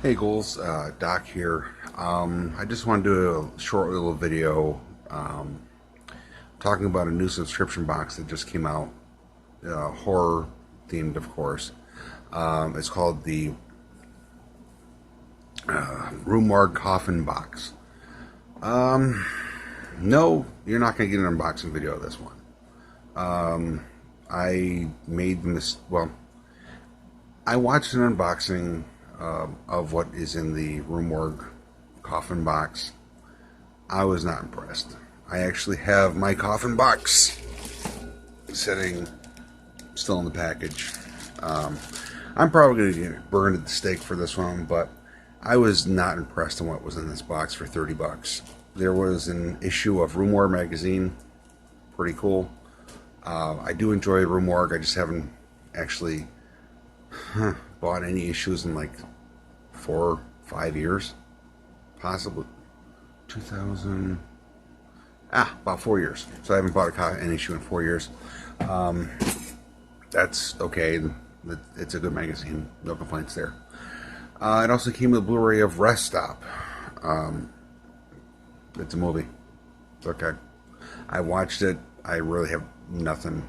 Hey Ghouls, Doc here. I just want to do a short little video talking about a new subscription box that just came out, horror themed, of course. It's called the Rue Morgue Coffin box. No, you're not going to get an unboxing video of this one. I made this, well, I watched an unboxing of what is in the Rue Morgue Coffin box. I was not impressed. I actually have my coffin box sitting still in the package. I'm probably going to get burned at the stake for this one, but I was not impressed on what was in this box for $30. There was an issue of Rue Morgue magazine. Pretty cool. I do enjoy Rue Morgue. I just haven't actually bought any issues in like 4 or 5 years, possibly 2000. About 4 years. So I haven't bought an issue in 4 years. That's okay. It's a good magazine. No complaints there. It also came with a Blu-ray of Rest Stop. It's a movie. It's okay. I watched it. I really have nothing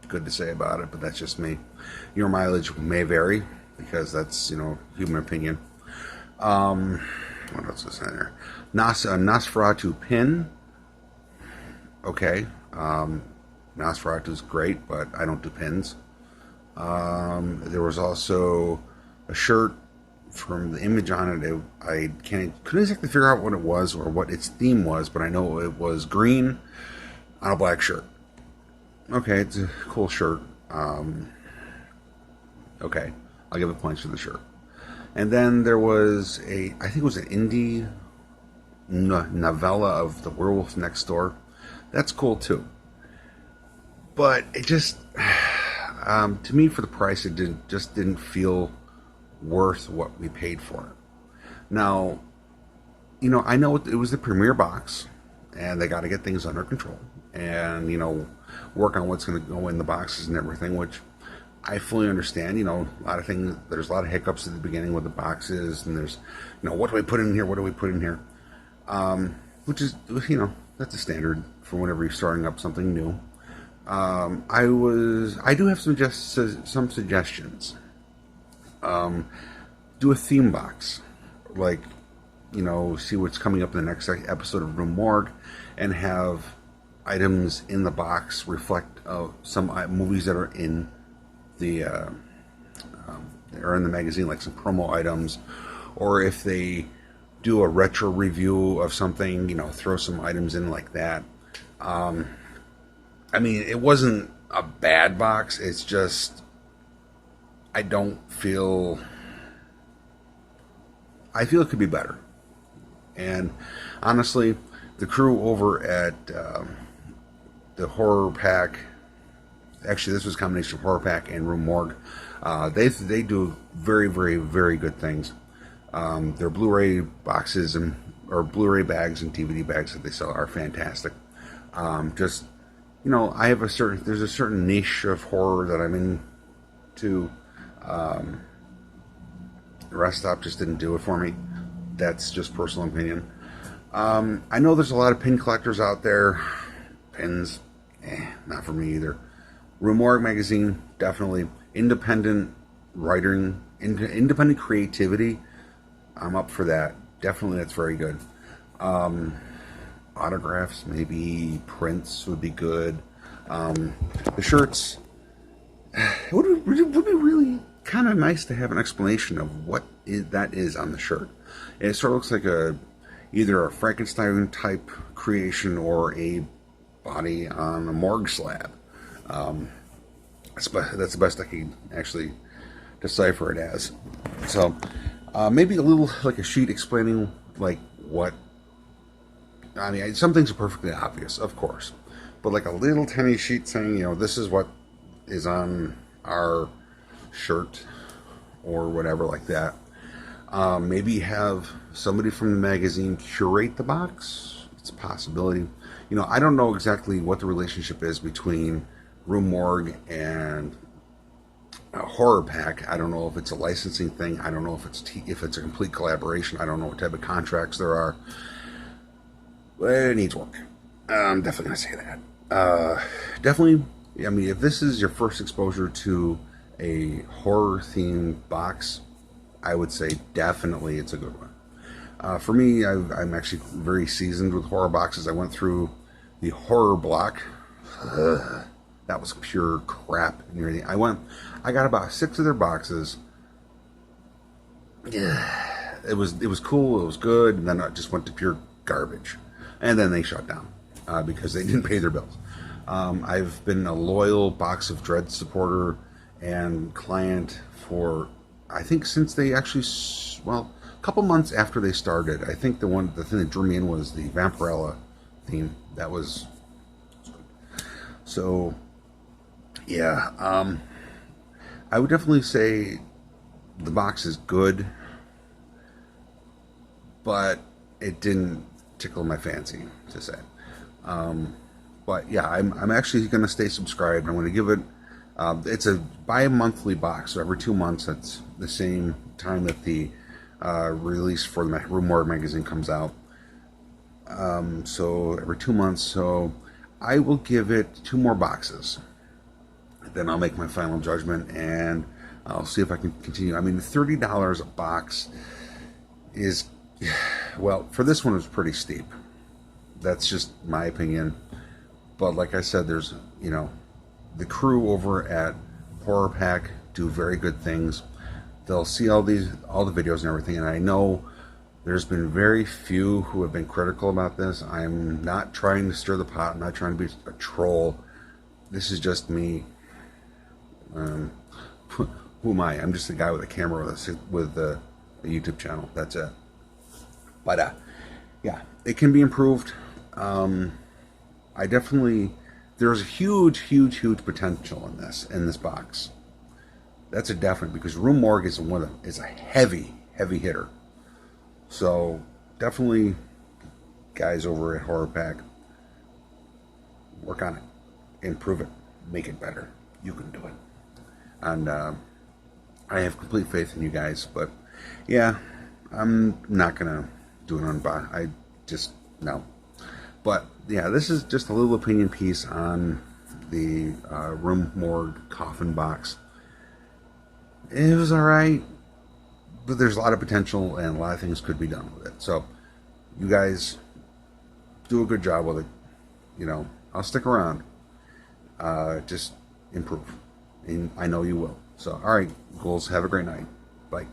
good to say about it, but that's just me. Your mileage may vary because that's, human opinion. What else is in there? Nosferatu pin. Okay. Nosferatu's great, but I don't do pins. There was also a shirt from the image on it. I couldn't exactly figure out what it was or what its theme was, but I know it was green on a black shirt. Okay, it's a cool shirt. Okay, I'll give it points for the shirt. And then there was I think it was an indie novella of The Werewolf Next Door. That's cool too. But it just, to me, for the price, it just didn't feel worth what we paid for it. Now, I know it was the premiere box, and they got to get things under control, and work on what's going to go in the boxes and everything, which I fully understand. A lot of things. There's a lot of hiccups at the beginning with the boxes, and there's, what do we put in here? What do we put in here? Which is, that's a standard for whenever you're starting up something new. I do have some suggestions. Do a theme box, like, see what's coming up in the next episode of Rue Morgue, and have items in the box reflect some movies that are in the magazine, like some promo items, or if they do a retro review of something, throw some items in like that. I mean, it wasn't a bad box. It's just, I feel it could be better. And honestly, the crew over at the Horror Pack, actually this was a combination of Horror Pack and Rue Morgue, they do very, very, very good things. Their Blu-ray boxes or Blu-ray bags and DVD bags that they sell are fantastic. There's a certain niche of horror that I'm into. Rest Stop just didn't do it for me. That's just personal opinion. I know there's a lot of pin collectors out there. Pins, not for me either. Rue Morgue magazine, definitely. Independent writing, independent creativity, I'm up for that. Definitely, that's very good. Autographs, maybe prints would be good. The shirts, it would be really kind of nice to have an explanation of what that is on the shirt. It sort of looks like either a Frankenstein type creation or a body on a morgue slab. That's the best I can actually decipher it as. So maybe a little, like a sheet explaining like what. I mean, some things are perfectly obvious, of course, but like a little tiny sheet saying, this is what is on our shirt or whatever like that. Maybe have somebody from the magazine curate the box. It's a possibility. I don't know exactly what the relationship is between Rue Morgue and horror pack. I don't know if it's a licensing thing. I don't know if it's a complete collaboration. I don't know what type of contracts there are. But it needs work. I'm definitely gonna say that. Definitely. I mean, if this is your first exposure to a horror themed box, I would say definitely it's a good one. For me, I'm actually very seasoned with horror boxes. I went through the horror block. That was pure crap and everything. I got about 6 of their boxes. Yeah, it was cool. It was good, and then I just went to pure garbage, and then they shut down because they didn't pay their bills. I've been a loyal Box of Dread supporter and client for, I think, since they actually, well, a couple months after they started. I think the thing that drew me in was the Vampirella theme. That was so. Yeah, I would definitely say the box is good, but it didn't tickle my fancy, to say. But yeah, I'm actually going to stay subscribed. I'm going to give it. It's a bi-monthly box, so every 2 months. That's the same time that the release for the Rue Morgue magazine comes out. So every 2 months. So I will give it 2 more boxes. Then I'll make my final judgment, and I'll see if I can continue. I mean, $30 a box is, well, for this one it was pretty steep. That's just my opinion. But like I said, there's, the crew over at Horror Pack do very good things. They'll see all the videos and everything, and I know there's been very few who have been critical about this. I'm not trying to stir the pot. I'm not trying to be a troll. This is just me. Who am I? I'm just a guy with a camera with a YouTube channel. That's it. But yeah, it can be improved. I definitely, there's a huge potential in this box. That's a definite, because Rue Morgue is a heavy hitter. So definitely, guys over at Horror Pack, work on it, improve it, make it better. You can do it. And I have complete faith in you guys. But yeah, I'm not gonna do an unbox. I just no. But yeah, this is just a little opinion piece on the Rue Morgue Coffin box. It was alright, but there's a lot of potential and a lot of things could be done with it. So you guys do a good job with it. I'll stick around. Just improve. And I know you will. So, alright, ghouls, have a great night. Bye.